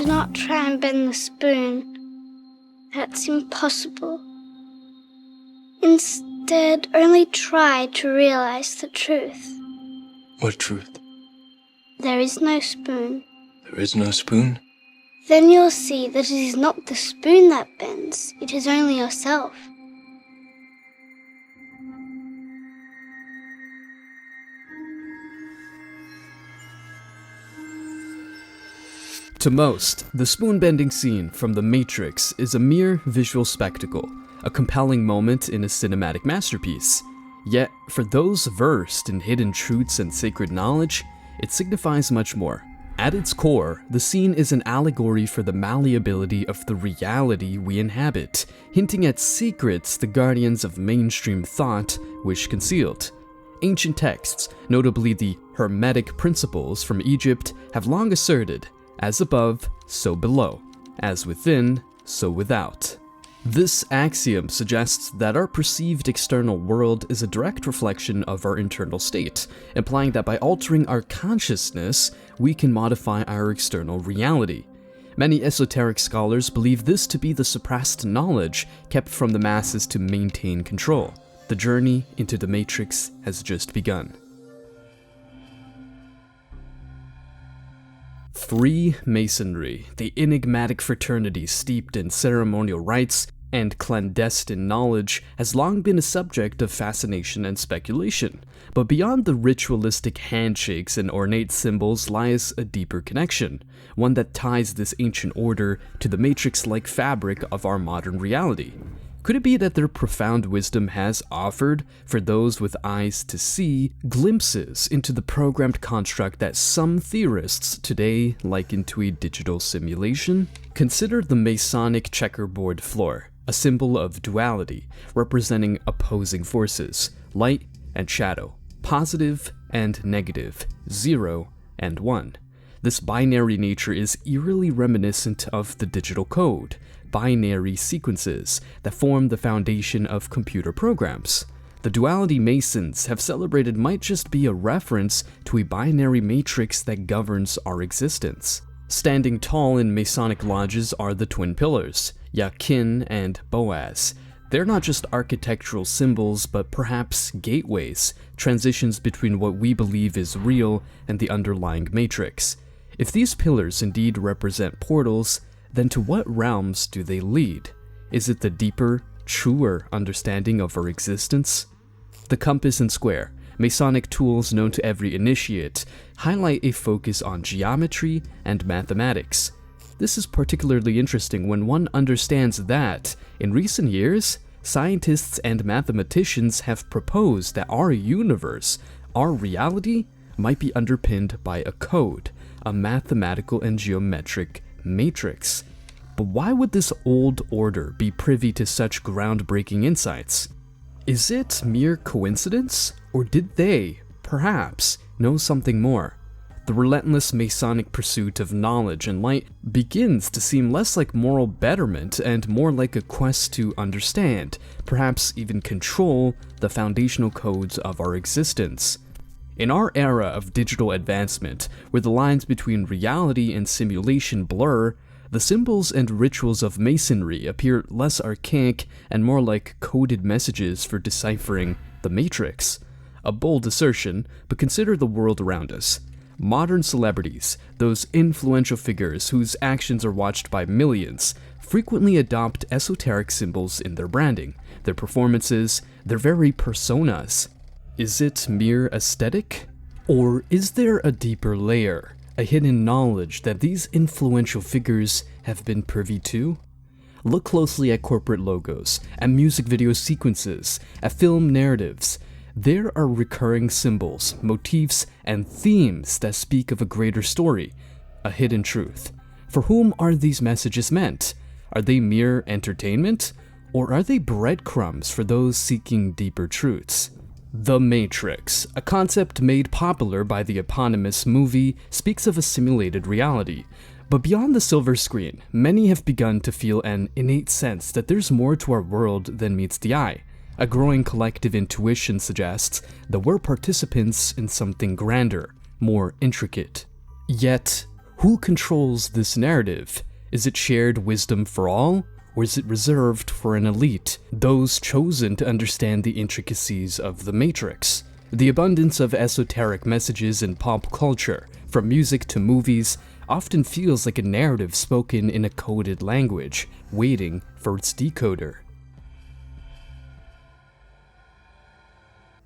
not try and bend the spoon. That's impossible. Instead, only try to realize the truth. What truth? There is no spoon. There is no spoon? Then you'll see that it is not the spoon that bends, it is only yourself. To most, the spoon-bending scene from The Matrix is a mere visual spectacle, a compelling moment in a cinematic masterpiece. Yet, for those versed in hidden truths and sacred knowledge, it signifies much more. At its core, the scene is an allegory for the malleability of the reality we inhabit, hinting at secrets the guardians of mainstream thought wish concealed. Ancient texts, notably the Hermetic principles from Egypt, have long asserted, as above, so below, as within, so without. This axiom suggests that our perceived external world is a direct reflection of our internal state, implying that by altering our consciousness, we can modify our external reality. Many esoteric scholars believe this to be the suppressed knowledge kept from the masses to maintain control. The journey into the Matrix has just begun. Freemasonry, the enigmatic fraternity steeped in ceremonial rites and clandestine knowledge, has long been a subject of fascination and speculation. But beyond the ritualistic handshakes and ornate symbols lies a deeper connection, one that ties this ancient order to the matrix-like fabric of our modern reality. Could it be that their profound wisdom has offered, for those with eyes to see, glimpses into the programmed construct that some theorists today liken to a digital simulation? Consider the Masonic checkerboard floor, a symbol of duality, representing opposing forces, light and shadow, positive and negative, 0 and 1. This binary nature is eerily reminiscent of the digital code, binary sequences that form the foundation of computer programs. The duality Masons have celebrated might just be a reference to a binary matrix that governs our existence. Standing tall in Masonic lodges are the twin pillars, Yakin and Boaz. They're not just architectural symbols, but perhaps gateways, transitions between what we believe is real and the underlying matrix. If these pillars indeed represent portals, then to what realms do they lead? Is it the deeper, truer understanding of our existence? The compass and square, Masonic tools known to every initiate, highlight a focus on geometry and mathematics. This is particularly interesting when one understands that, in recent years, scientists and mathematicians have proposed that our universe, our reality, might be underpinned by a code, a mathematical and geometric matrix. But why would this old order be privy to such groundbreaking insights? Is it mere coincidence, or did they, perhaps, know something more? The relentless Masonic pursuit of knowledge and light begins to seem less like moral betterment and more like a quest to understand, perhaps even control, the foundational codes of our existence. In our era of digital advancement, where the lines between reality and simulation blur, the symbols and rituals of Masonry appear less archaic and more like coded messages for deciphering the Matrix. A bold assertion, but consider the world around us. Modern celebrities, those influential figures whose actions are watched by millions, frequently adopt esoteric symbols in their branding, their performances, their very personas. Is it mere aesthetic? Or is there a deeper layer, a hidden knowledge that these influential figures have been privy to? Look closely at corporate logos, at music video sequences, at film narratives. There are recurring symbols, motifs, and themes that speak of a greater story, a hidden truth. For whom are these messages meant? Are they mere entertainment? Or are they breadcrumbs for those seeking deeper truths? The Matrix, a concept made popular by the eponymous movie, speaks of a simulated reality. But beyond the silver screen, many have begun to feel an innate sense that there's more to our world than meets the eye. A growing collective intuition suggests that we're participants in something grander, more intricate. Yet, Who controls this narrative? Is it shared wisdom for all, or is it reserved for an elite, those chosen to understand the intricacies of the Matrix? The abundance of esoteric messages in pop culture, from music to movies, often feels like a narrative spoken in a coded language, waiting for its decoder.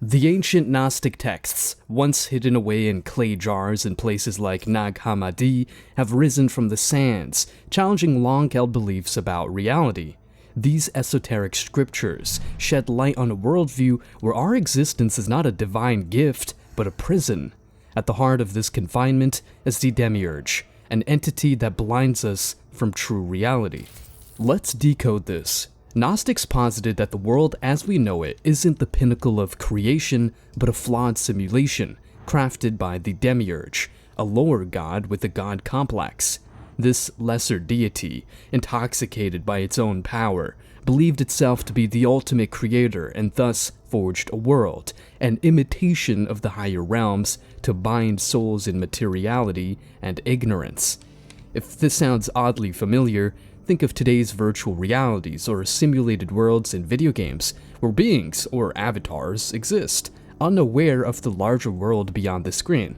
The ancient Gnostic texts, once hidden away in clay jars in places like Nag Hammadi, have risen from the sands, challenging long-held beliefs about reality. These esoteric scriptures shed light on a worldview where our existence is not a divine gift, but a prison. At the heart of this confinement is the Demiurge, an entity that blinds us from true reality. Let's decode this. Gnostics posited that the world as we know it isn't the pinnacle of creation, but a flawed simulation, crafted by the Demiurge, a lower god with a god complex. This lesser deity, intoxicated by its own power, believed itself to be the ultimate creator and thus forged a world, an imitation of the higher realms, to bind souls in materiality and ignorance. If this sounds oddly familiar, think of today's virtual realities or simulated worlds in video games, where beings, or avatars, exist, unaware of the larger world beyond the screen.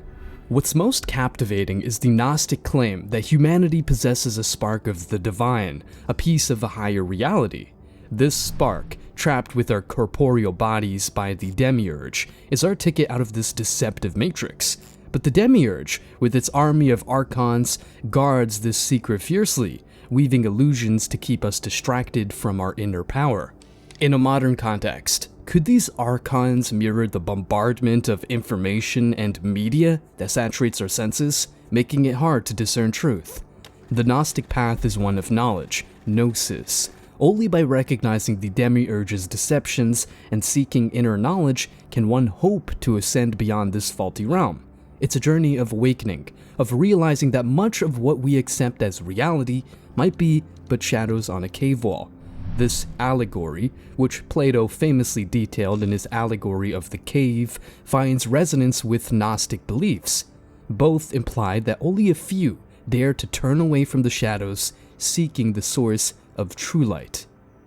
What's most captivating is the Gnostic claim that humanity possesses a spark of the divine, a piece of a higher reality. This spark, trapped with our corporeal bodies by the Demiurge, is our ticket out of this deceptive matrix. But the Demiurge, with its army of archons, guards this secret fiercely, weaving illusions to keep us distracted from our inner power. In a modern context, could these archons mirror the bombardment of information and media that saturates our senses, making it hard to discern truth? The Gnostic path is one of knowledge, gnosis. Only by recognizing the Demiurge's deceptions and seeking inner knowledge can one hope to ascend beyond this faulty realm. It's a journey of awakening, of realizing that much of what we accept as reality might be but shadows on a cave wall. This allegory, which Plato famously detailed in his allegory of the cave, finds resonance with Gnostic beliefs. Both imply that only a few dare to turn away from the shadows, seeking the source of true light.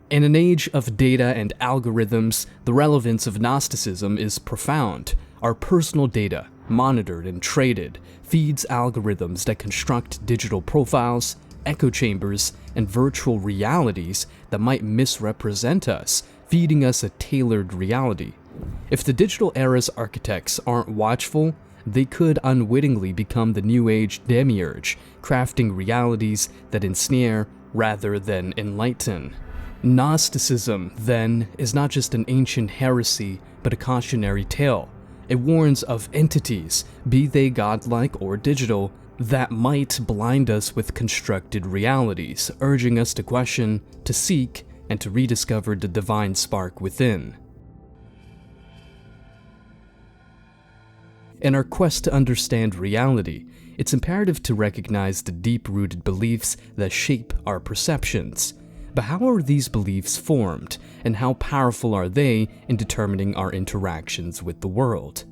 In an age of data and algorithms, the relevance of Gnosticism is profound. Our personal data, monitored and traded, feeds algorithms that construct digital profiles, echo chambers, and virtual realities that might misrepresent us, feeding us a tailored reality. If the digital era's architects aren't watchful, they could unwittingly become the New Age Demiurge, crafting realities that ensnare rather than enlighten. Gnosticism, then, is not just an ancient heresy, but a cautionary tale. It warns of entities, be they godlike or digital, that might blind us with constructed realities, urging us to question, to seek, and to rediscover the divine spark within. In our quest to understand reality, it's imperative to recognize the deep-rooted beliefs that shape our perceptions. But how are these beliefs formed, and how powerful are they in determining our interactions with the world?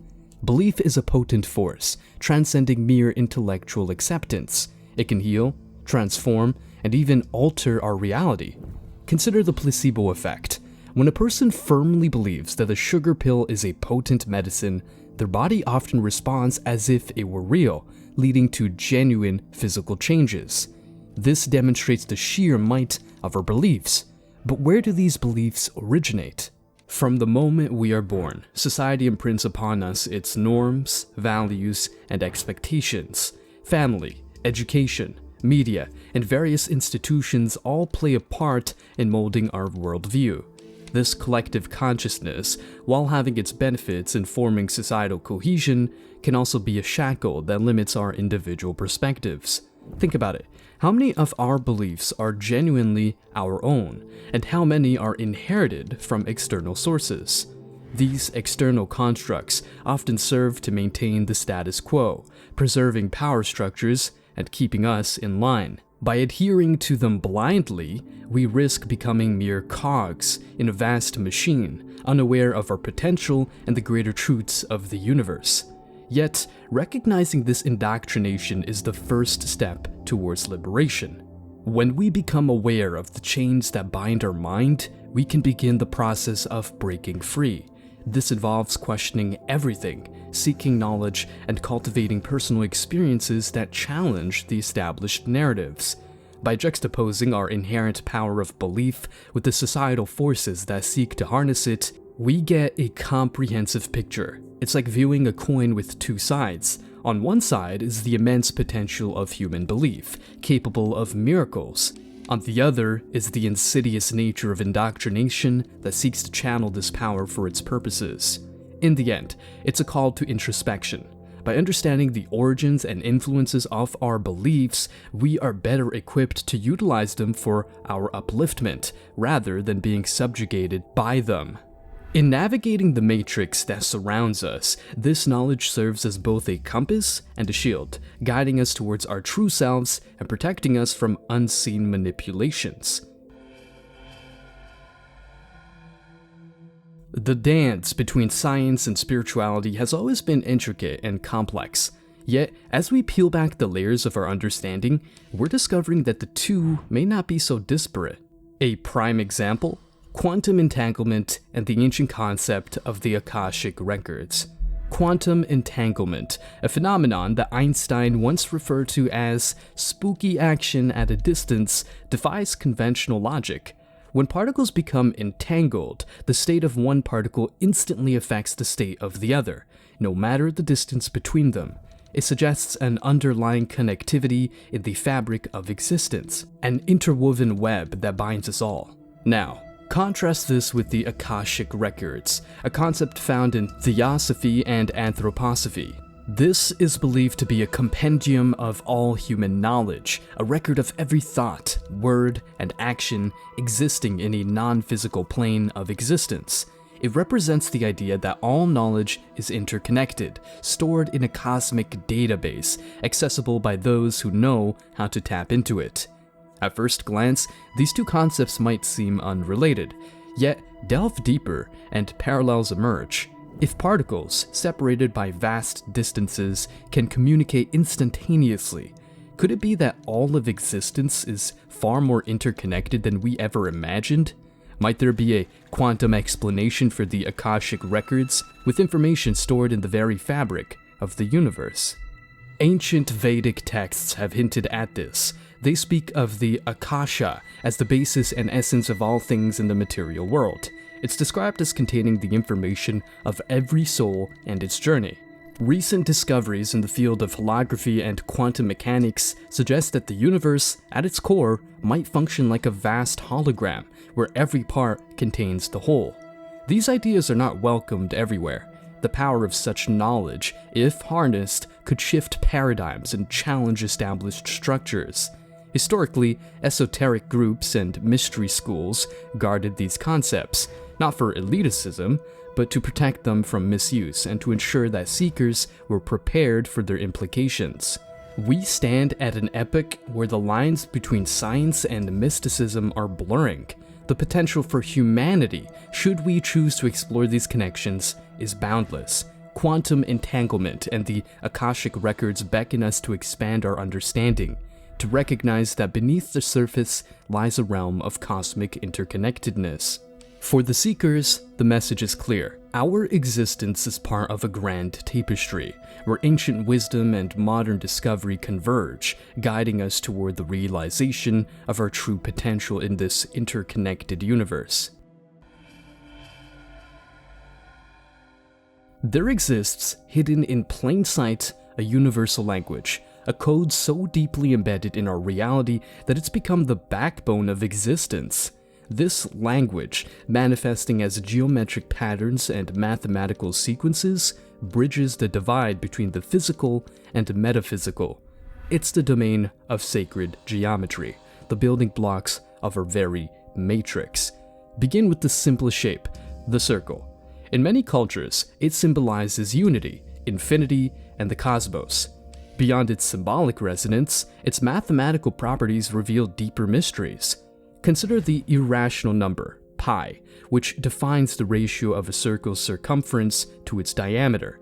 Belief is a potent force, transcending mere intellectual acceptance. It can heal, transform, and even alter our reality. Consider the placebo effect. When a person firmly believes that a sugar pill is a potent medicine, their body often responds as if it were real, leading to genuine physical changes. This demonstrates the sheer might of our beliefs. But where do these beliefs originate? From the moment we are born, society imprints upon us its norms, values, and expectations. Family, education, media, and various institutions all play a part in molding our worldview. This collective consciousness, while having its benefits in forming societal cohesion, can also be a shackle that limits our individual perspectives. Think about it. How many of our beliefs are genuinely our own, and how many are inherited from external sources? These external constructs often serve to maintain the status quo, preserving power structures and keeping us in line. By adhering to them blindly, we risk becoming mere cogs in a vast machine, unaware of our potential and the greater truths of the universe. Yet, recognizing this indoctrination is the first step towards liberation. When we become aware of the chains that bind our mind, we can begin the process of breaking free. This involves questioning everything, seeking knowledge, and cultivating personal experiences that challenge the established narratives. By juxtaposing our inherent power of belief with the societal forces that seek to harness it, we get a comprehensive picture. It's like viewing a coin with two sides. On one side is the immense potential of human belief, capable of miracles. On the other is the insidious nature of indoctrination that seeks to channel this power for its purposes. In the end, it's a call to introspection. By understanding the origins and influences of our beliefs, we are better equipped to utilize them for our upliftment, rather than being subjugated by them. In navigating the matrix that surrounds us, this knowledge serves as both a compass and a shield, guiding us towards our true selves and protecting us from unseen manipulations. The dance between science and spirituality has always been intricate and complex. Yet, as we peel back the layers of our understanding, we're discovering that the two may not be so disparate. A prime example: quantum entanglement and the ancient concept of the Akashic records. Quantum entanglement, a phenomenon that Einstein once referred to as spooky action at a distance, defies conventional logic. When particles become entangled, the state of one particle instantly affects the state of the other, no matter the distance between them. It suggests an underlying connectivity in the fabric of existence, an interwoven web that binds us all. Now, contrast this with the Akashic records, a concept found in theosophy and anthroposophy. This is believed to be a compendium of all human knowledge, a record of every thought, word, and action existing in a non-physical plane of existence. It represents the idea that all knowledge is interconnected, stored in a cosmic database, accessible by those who know how to tap into it. At first glance, these two concepts might seem unrelated, yet delve deeper and parallels emerge. If particles, separated by vast distances, can communicate instantaneously, could it be that all of existence is far more interconnected than we ever imagined? Might there be a quantum explanation for the Akashic records, with information stored in the very fabric of the universe? Ancient Vedic texts have hinted at this. They speak of the Akasha as the basis and essence of all things in the material world. It's described as containing the information of every soul and its journey. Recent discoveries in the field of holography and quantum mechanics suggest that the universe, at its core, might function like a vast hologram, where every part contains the whole. These ideas are not welcomed everywhere. The power of such knowledge, if harnessed, could shift paradigms and challenge established structures. Historically, esoteric groups and mystery schools guarded these concepts, not for elitism, but to protect them from misuse and to ensure that seekers were prepared for their implications. We stand at an epoch where the lines between science and mysticism are blurring. The potential for humanity, should we choose to explore these connections, is boundless. Quantum entanglement and the Akashic records beckon us to expand our understanding, to recognize that beneath the surface lies a realm of cosmic interconnectedness. For the seekers, the message is clear. Our existence is part of a grand tapestry, where ancient wisdom and modern discovery converge, guiding us toward the realization of our true potential in this interconnected universe. There exists, hidden in plain sight, a universal language, a code so deeply embedded in our reality that it's become the backbone of existence. This language, manifesting as geometric patterns and mathematical sequences, bridges the divide between the physical and metaphysical. It's the domain of sacred geometry, the building blocks of our very matrix. Begin with the simplest shape, the circle. In many cultures, it symbolizes unity, infinity, and the cosmos. Beyond its symbolic resonance, its mathematical properties reveal deeper mysteries. Consider the irrational number, pi, which defines the ratio of a circle's circumference to its diameter.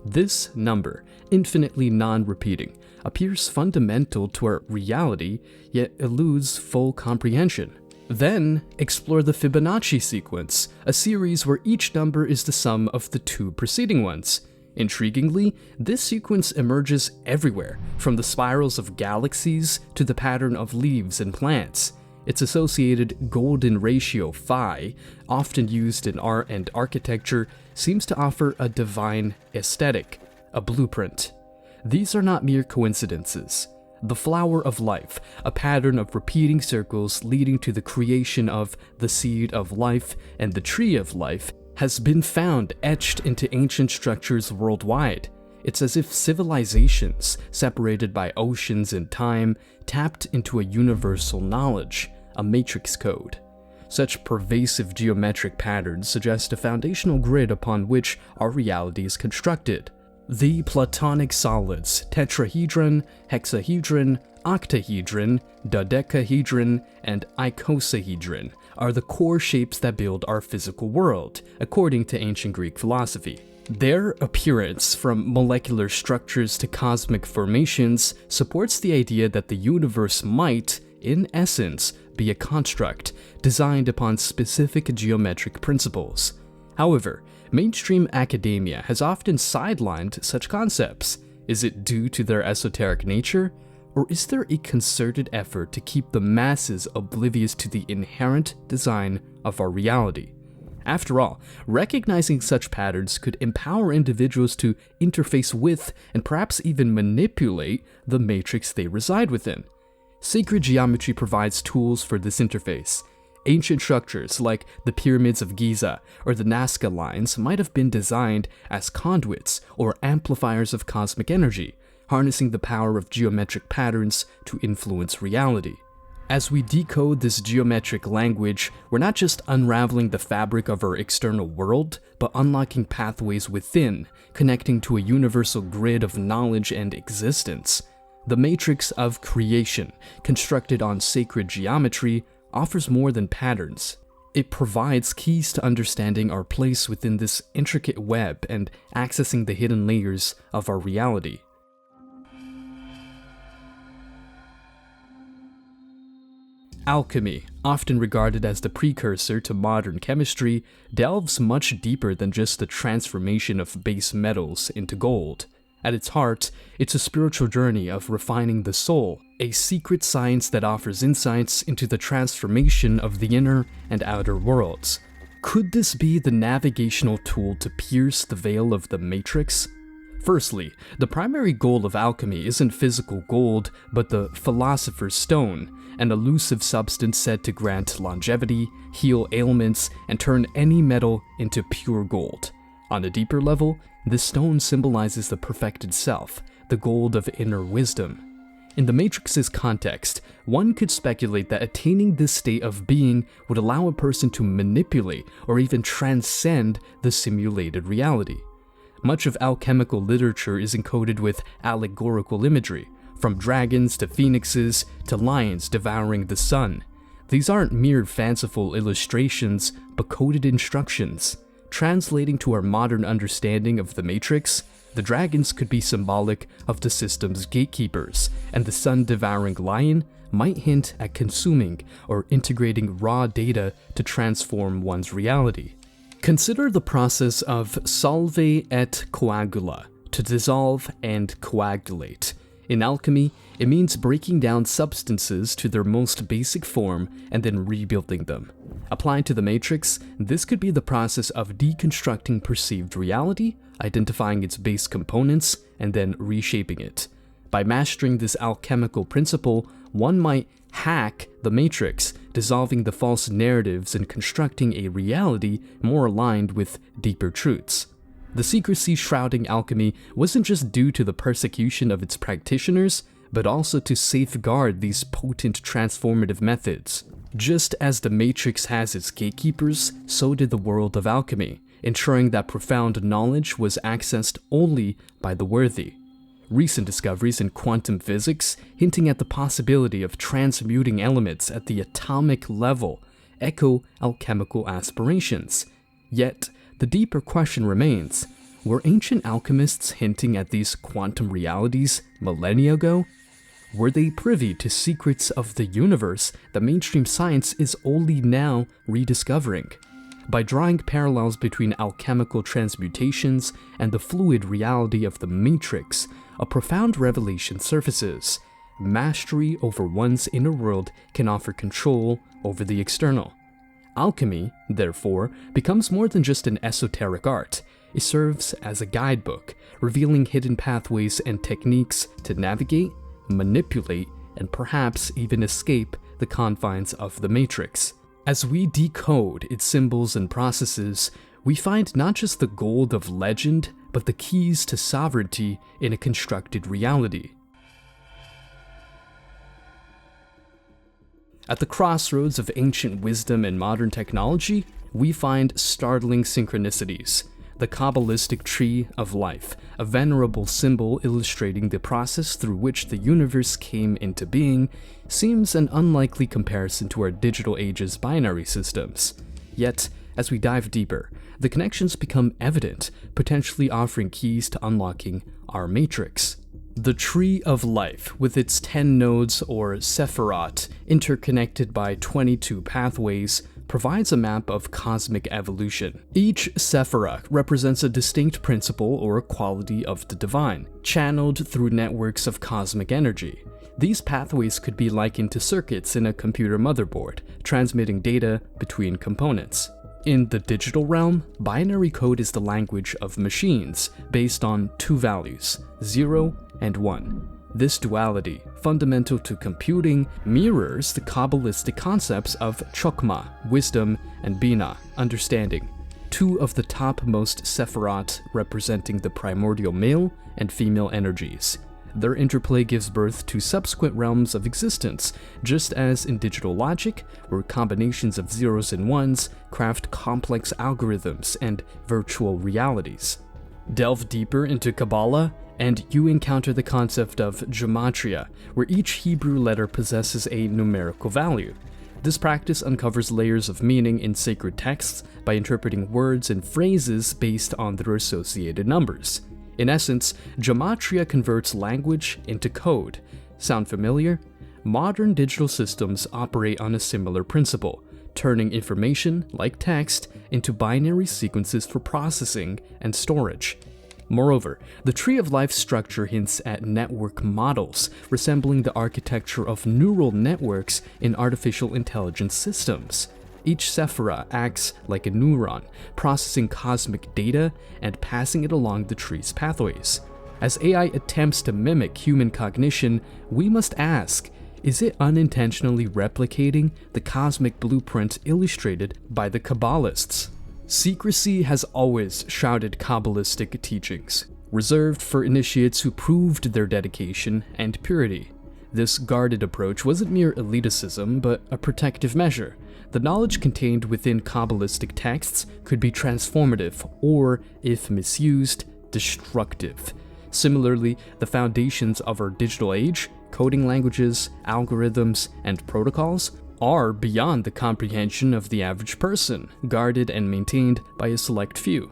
This number, infinitely non-repeating, appears fundamental to our reality, yet eludes full comprehension. Then, explore the Fibonacci sequence, a series where each number is the sum of the two preceding ones. Intriguingly, this sequence emerges everywhere, from the spirals of galaxies to the pattern of leaves and plants. Its associated golden ratio phi, often used in art and architecture, seems to offer a divine aesthetic, a blueprint. These are not mere coincidences. The flower of life, a pattern of repeating circles leading to the creation of the seed of life and the tree of life, has been found etched into ancient structures worldwide. It's as if civilizations, separated by oceans and time, tapped into a universal knowledge, a matrix code. Such pervasive geometric patterns suggest a foundational grid upon which our reality is constructed. The Platonic solids, tetrahedron, hexahedron, octahedron, dodecahedron, and icosahedron, are the core shapes that build our physical world, according to ancient Greek philosophy. Their appearance, from molecular structures to cosmic formations, supports the idea that the universe might, in essence, be a construct designed upon specific geometric principles. However, mainstream academia has often sidelined such concepts. Is it due to their esoteric nature? Or is there a concerted effort to keep the masses oblivious to the inherent design of our reality? After all, recognizing such patterns could empower individuals to interface with and perhaps even manipulate the matrix they reside within. Sacred geometry provides tools for this interface. Ancient structures like the pyramids of Giza or the Nazca lines might have been designed as conduits or amplifiers of cosmic energy, harnessing the power of geometric patterns to influence reality. As we decode this geometric language, we're not just unraveling the fabric of our external world, but unlocking pathways within, connecting to a universal grid of knowledge and existence. The matrix of creation, constructed on sacred geometry, offers more than patterns. It provides keys to understanding our place within this intricate web and accessing the hidden layers of our reality. Alchemy, often regarded as the precursor to modern chemistry, delves much deeper than just the transformation of base metals into gold. At its heart, it's a spiritual journey of refining the soul, a secret science that offers insights into the transformation of the inner and outer worlds. Could this be the navigational tool to pierce the veil of the matrix? Firstly, the primary goal of alchemy isn't physical gold, but the philosopher's stone, an elusive substance said to grant longevity, heal ailments, and turn any metal into pure gold. On a deeper level, this stone symbolizes the perfected self, the gold of inner wisdom. In the Matrix's context, one could speculate that attaining this state of being would allow a person to manipulate or even transcend the simulated reality. Much of alchemical literature is encoded with allegorical imagery, from dragons to phoenixes to lions devouring the sun. These aren't mere fanciful illustrations, but coded instructions. Translating to our modern understanding of the Matrix, the dragons could be symbolic of the system's gatekeepers, and the sun-devouring lion might hint at consuming or integrating raw data to transform one's reality. Consider the process of solve et coagula, to dissolve and coagulate. In alchemy, it means breaking down substances to their most basic form and then rebuilding them. Applied to the Matrix, this could be the process of deconstructing perceived reality, identifying its base components, and then reshaping it. By mastering this alchemical principle, one might hack the Matrix, dissolving the false narratives and constructing a reality more aligned with deeper truths. The secrecy shrouding alchemy wasn't just due to the persecution of its practitioners, but also to safeguard these potent transformative methods. Just as the Matrix has its gatekeepers, so did the world of alchemy, ensuring that profound knowledge was accessed only by the worthy. Recent discoveries in quantum physics, hinting at the possibility of transmuting elements at the atomic level, echo alchemical aspirations. Yet, the deeper question remains, Were ancient alchemists hinting at these quantum realities millennia ago? Were they privy to secrets of the universe that mainstream science is only now rediscovering? By drawing parallels between alchemical transmutations and the fluid reality of the Matrix, a profound revelation surfaces. Mastery over one's inner world can offer control over the external. Alchemy, therefore, becomes more than just an esoteric art. It serves as a guidebook, revealing hidden pathways and techniques to navigate, manipulate, and perhaps even escape the confines of the Matrix. As we decode its symbols and processes, we find not just the gold of legend, but the keys to sovereignty in a constructed reality. At the crossroads of ancient wisdom and modern technology, we find startling synchronicities. The Kabbalistic tree of life, a venerable symbol illustrating the process through which the universe came into being, seems an unlikely comparison to our digital age's binary systems. Yet, as we dive deeper, the connections become evident, potentially offering keys to unlocking our matrix. The Tree of Life, with its 10 nodes or sephirot, interconnected by 22 pathways, provides a map of cosmic evolution. Each sephirot represents a distinct principle or quality of the divine, channeled through networks of cosmic energy. These pathways could be likened to circuits in a computer motherboard, transmitting data between components. In the digital realm, binary code is the language of machines, based on two values, 0 and 1. This duality, fundamental to computing, mirrors the Kabbalistic concepts of chokmah, wisdom, and bina, understanding, two of the topmost sephirot representing the primordial male and female energies. Their interplay gives birth to subsequent realms of existence, just as in digital logic, where combinations of zeros and ones craft complex algorithms and virtual realities. Delve deeper into Kabbalah, and you encounter the concept of gematria, where each Hebrew letter possesses a numerical value. This practice uncovers layers of meaning in sacred texts by interpreting words and phrases based on their associated numbers. In essence, gematria converts language into code. Sound familiar? Modern digital systems operate on a similar principle, turning information, like text, into binary sequences for processing and storage. Moreover, the Tree of Life structure hints at network models, resembling the architecture of neural networks in artificial intelligence systems. Each sephira acts like a neuron, processing cosmic data and passing it along the tree's pathways. As AI attempts to mimic human cognition, we must ask, is it unintentionally replicating the cosmic blueprint illustrated by the Kabbalists? Secrecy has always shrouded Kabbalistic teachings, reserved for initiates who proved their dedication and purity. This guarded approach wasn't mere elitism, but a protective measure. The knowledge contained within Kabbalistic texts could be transformative, or, if misused, destructive. Similarly, the foundations of our digital age, coding languages, algorithms, and protocols, are beyond the comprehension of the average person, guarded and maintained by a select few.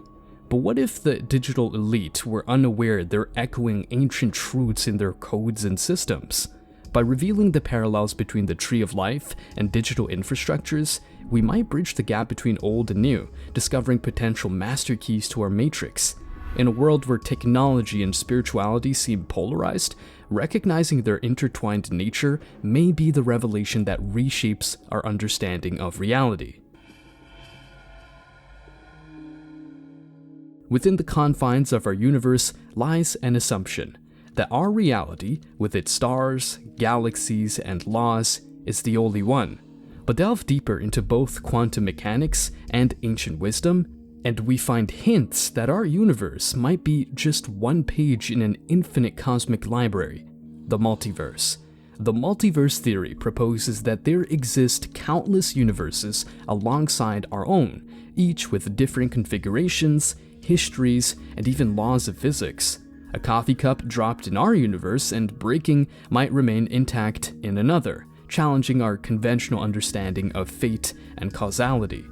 But what if the digital elite were unaware they're echoing ancient truths in their codes and systems? By revealing the parallels between the Tree of Life and digital infrastructures, we might bridge the gap between old and new, discovering potential master keys to our matrix. In a world where technology and spirituality seem polarized, recognizing their intertwined nature may be the revelation that reshapes our understanding of reality. Within the confines of our universe lies an assumption that our reality, with its stars, galaxies, and laws, is the only one. But delve deeper into both quantum mechanics and ancient wisdom, and we find hints that our universe might be just one page in an infinite cosmic library, the multiverse. The multiverse theory proposes that there exist countless universes alongside our own, each with different configurations, histories, and even laws of physics. A coffee cup dropped in our universe and breaking might remain intact in another, challenging our conventional understanding of fate and causality.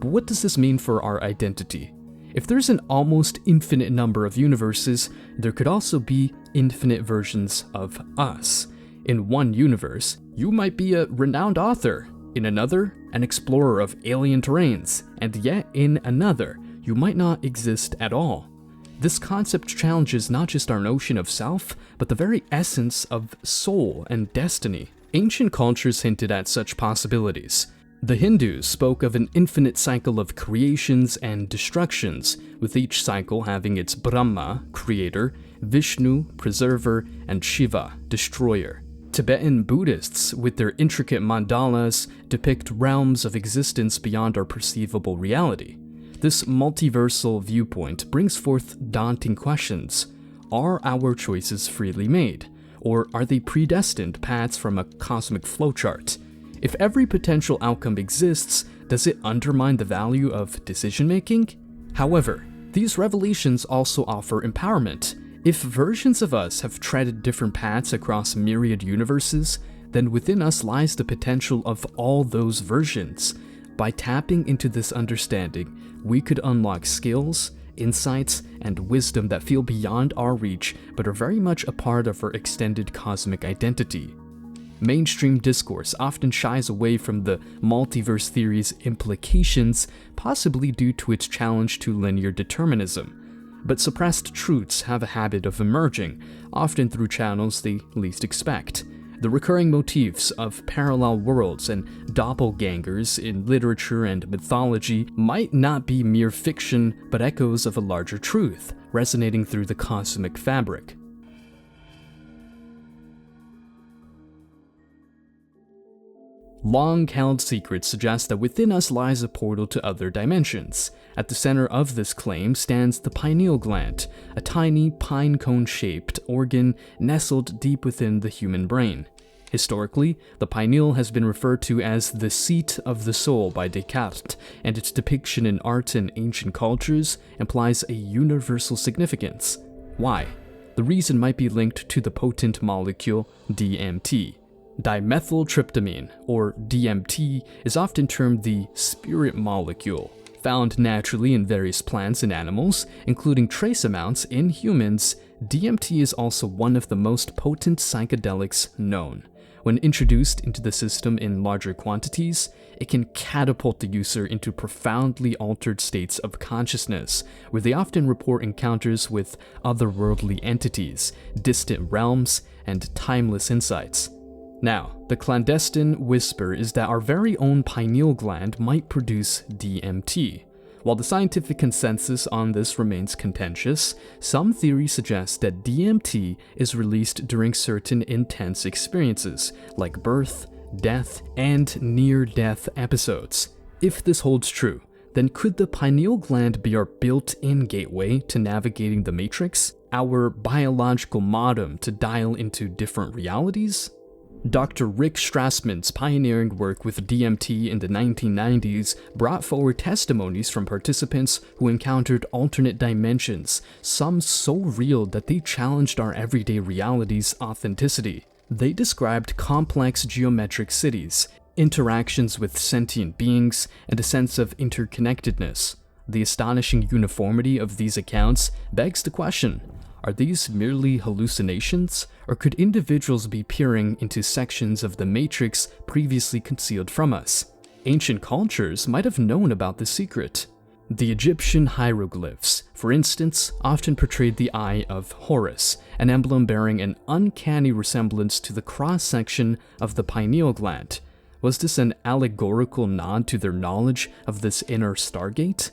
But what does this mean for our identity? If there's an almost infinite number of universes, there could also be infinite versions of us. In one universe, you might be a renowned author. In another, an explorer of alien terrains. And yet in another, you might not exist at all. This concept challenges not just our notion of self, but the very essence of soul and destiny. Ancient cultures hinted at such possibilities. The Hindus spoke of an infinite cycle of creations and destructions, with each cycle having its Brahma, creator, Vishnu, preserver, and Shiva, destroyer. Tibetan Buddhists, with their intricate mandalas, depict realms of existence beyond our perceivable reality. This multiversal viewpoint brings forth daunting questions. Are our choices freely made? Or are they predestined paths from a cosmic flowchart? If every potential outcome exists, does it undermine the value of decision-making? However, these revelations also offer empowerment. If versions of us have treaded different paths across myriad universes, then within us lies the potential of all those versions. By tapping into this understanding, we could unlock skills, insights, and wisdom that feel beyond our reach but are very much a part of our extended cosmic identity. Mainstream discourse often shies away from the multiverse theory's implications, possibly due to its challenge to linear determinism. But suppressed truths have a habit of emerging, often through channels they least expect. The recurring motifs of parallel worlds and doppelgangers in literature and mythology might not be mere fiction, but echoes of a larger truth, resonating through the cosmic fabric. Long-held secrets suggest that within us lies a portal to other dimensions. At the center of this claim stands the pineal gland, a tiny pine cone-shaped organ nestled deep within the human brain. Historically, the pineal has been referred to as the seat of the soul by Descartes, and its depiction in art and ancient cultures implies a universal significance. Why? The reason might be linked to the potent molecule DMT. Dimethyltryptamine, or DMT, is often termed the spirit molecule. Found naturally in various plants and animals, including trace amounts in humans, DMT is also one of the most potent psychedelics known. When introduced into the system in larger quantities, it can catapult the user into profoundly altered states of consciousness, where they often report encounters with otherworldly entities, distant realms, and timeless insights. Now, the clandestine whisper is that our very own pineal gland might produce DMT. While the scientific consensus on this remains contentious, some theories suggest that DMT is released during certain intense experiences, like birth, death, and near-death episodes. If this holds true, then could the pineal gland be our built-in gateway to navigating the Matrix, our biological modem to dial into different realities? Dr. Rick Strassman's pioneering work with DMT in the 1990s brought forward testimonies from participants who encountered alternate dimensions, some so real that they challenged our everyday reality's authenticity. They described complex geometric cities, interactions with sentient beings, and a sense of interconnectedness. The astonishing uniformity of these accounts begs the question: are these merely hallucinations, or could individuals be peering into sections of the Matrix previously concealed from us? Ancient cultures might have known about this secret. The Egyptian hieroglyphs, for instance, often portrayed the Eye of Horus, an emblem bearing an uncanny resemblance to the cross-section of the pineal gland. Was this an allegorical nod to their knowledge of this inner stargate?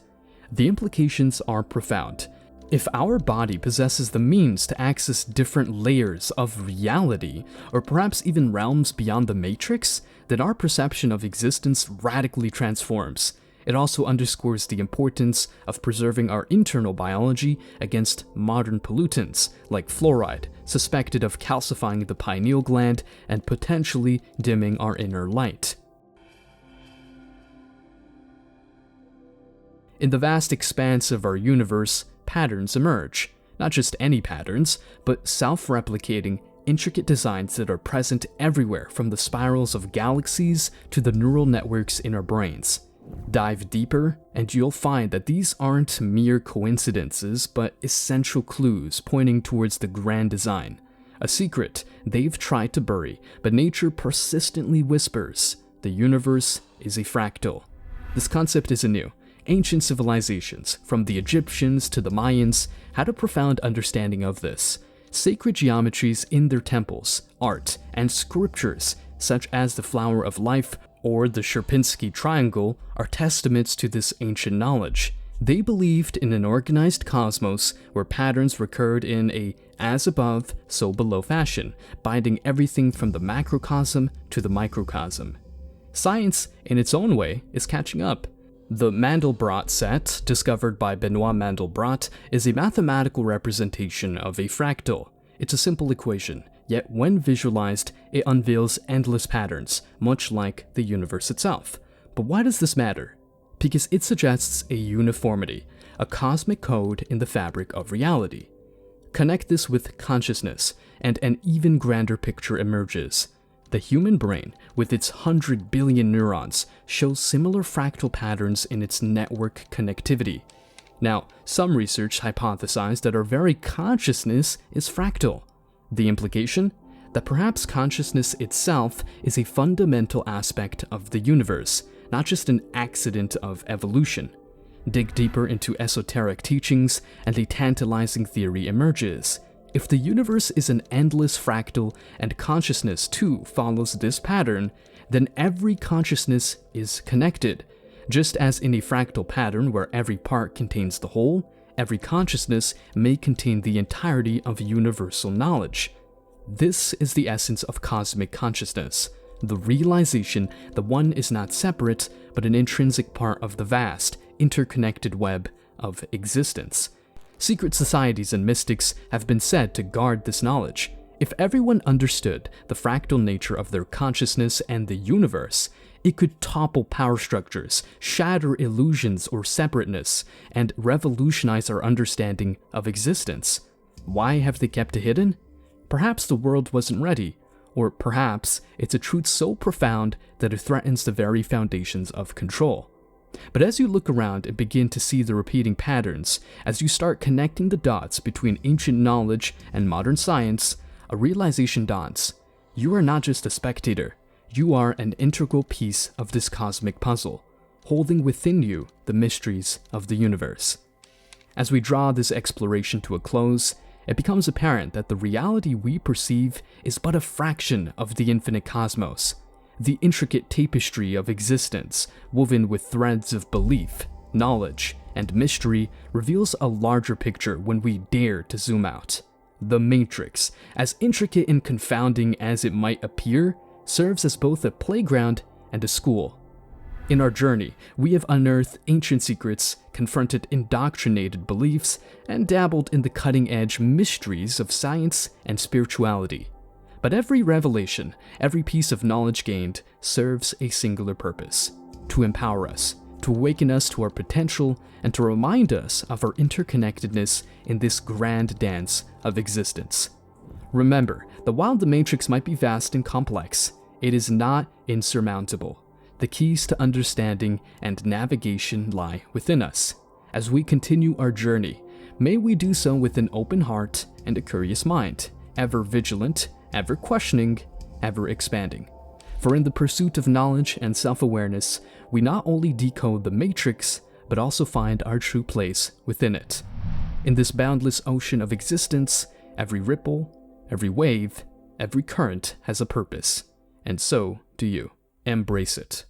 The implications are profound. If our body possesses the means to access different layers of reality, or perhaps even realms beyond the Matrix, then our perception of existence radically transforms. It also underscores the importance of preserving our internal biology against modern pollutants, like fluoride, suspected of calcifying the pineal gland and potentially dimming our inner light. In the vast expanse of our universe, patterns emerge. Not just any patterns, but self-replicating, intricate designs that are present everywhere, from the spirals of galaxies to the neural networks in our brains. Dive deeper, and you'll find that these aren't mere coincidences, but essential clues pointing towards the grand design. A secret they've tried to bury, but nature persistently whispers: the universe is a fractal. This concept isn't new. Ancient civilizations, from the Egyptians to the Mayans, had a profound understanding of this. Sacred geometries in their temples, art, and scriptures, such as the Flower of Life or the Sierpinski Triangle, are testaments to this ancient knowledge. They believed in an organized cosmos where patterns recurred in a as above, so below fashion, binding everything from the macrocosm to the microcosm. Science, in its own way, is catching up. The Mandelbrot set, discovered by Benoit Mandelbrot, is a mathematical representation of a fractal. It's a simple equation, yet when visualized, it unveils endless patterns, much like the universe itself. But why does this matter? Because it suggests a uniformity, a cosmic code in the fabric of reality. Connect this with consciousness, and an even grander picture emerges. The human brain, with its 100 billion neurons, shows similar fractal patterns in its network connectivity. Now, some research hypothesized that our very consciousness is fractal. The implication? That perhaps consciousness itself is a fundamental aspect of the universe, not just an accident of evolution. Dig deeper into esoteric teachings, and a tantalizing theory emerges. If the universe is an endless fractal and consciousness too follows this pattern, then every consciousness is connected. Just as in a fractal pattern where every part contains the whole, every consciousness may contain the entirety of universal knowledge. This is the essence of cosmic consciousness, the realization that one is not separate, but an intrinsic part of the vast, interconnected web of existence. Secret societies and mystics have been said to guard this knowledge. If everyone understood the fractal nature of their consciousness and the universe, it could topple power structures, shatter illusions or separateness, and revolutionize our understanding of existence. Why have they kept it hidden? Perhaps the world wasn't ready, or perhaps it's a truth so profound that it threatens the very foundations of control. But as you look around and begin to see the repeating patterns, as you start connecting the dots between ancient knowledge and modern science, a realization dawns. You are not just a spectator, you are an integral piece of this cosmic puzzle, holding within you the mysteries of the universe. As we draw this exploration to a close, it becomes apparent that the reality we perceive is but a fraction of the infinite cosmos. The intricate tapestry of existence, woven with threads of belief, knowledge, and mystery, reveals a larger picture when we dare to zoom out. The Matrix, as intricate and confounding as it might appear, serves as both a playground and a school. In our journey, we have unearthed ancient secrets, confronted indoctrinated beliefs, and dabbled in the cutting-edge mysteries of science and spirituality. But every revelation, every piece of knowledge gained, serves a singular purpose: to empower us, to awaken us to our potential, and to remind us of our interconnectedness in this grand dance of existence. Remember that while the Matrix might be vast and complex, it is not insurmountable. The keys to understanding and navigation lie within us. As we continue our journey, may we do so with an open heart and a curious mind, ever vigilant, ever questioning, ever expanding. For in the pursuit of knowledge and self-awareness, we not only decode the Matrix, but also find our true place within it. In this boundless ocean of existence, every ripple, every wave, every current has a purpose, and so do you. Embrace it.